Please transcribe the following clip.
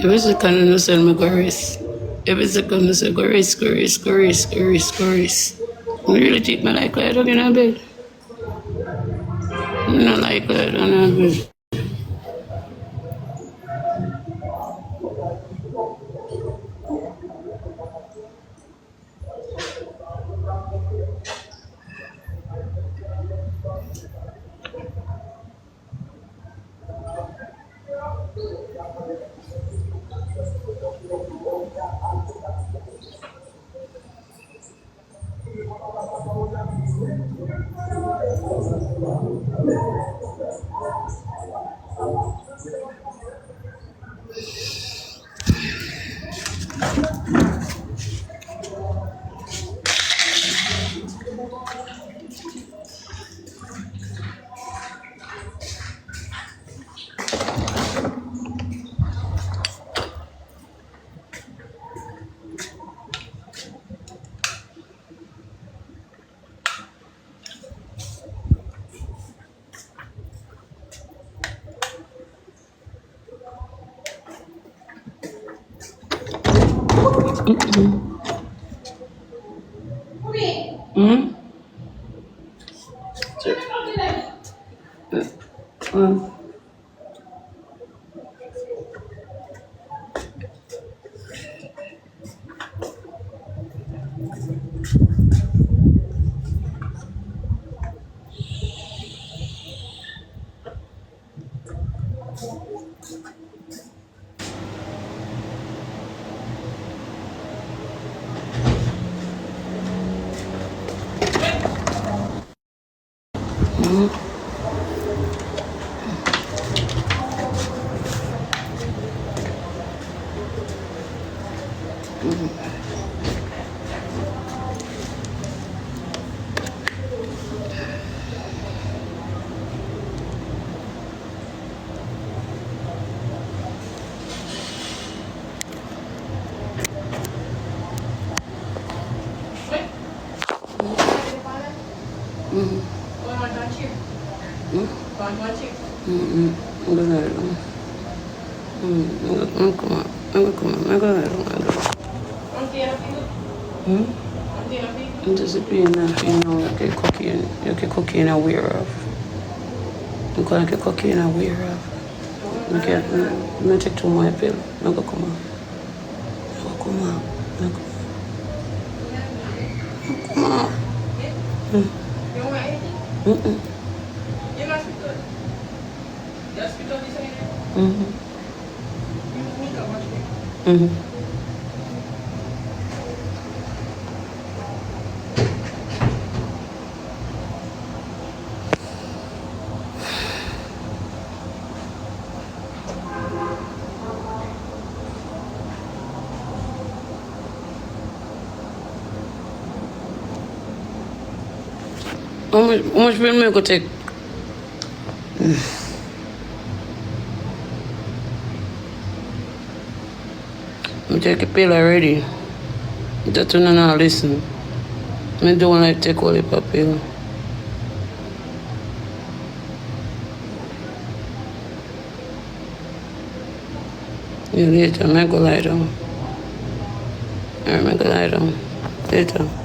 Every second you say me go rest. Every second you say go rest, go rest, go rest, go rest, go rest. You really take me like that up in a bed? You not like that on a bed. Hmm? Go ahead. Come on. Come on. Go ahead. Just being you can cook in aware of. You can cook in aware of. I take too much pill. I go come on. Come on. Come on. You want anything? You must be good. Just because you say that? How much pill me go take? I take a pill already. That you not listen. I don't want to take all the pill. Yeah, later, I go lie down. I go lie down. Later.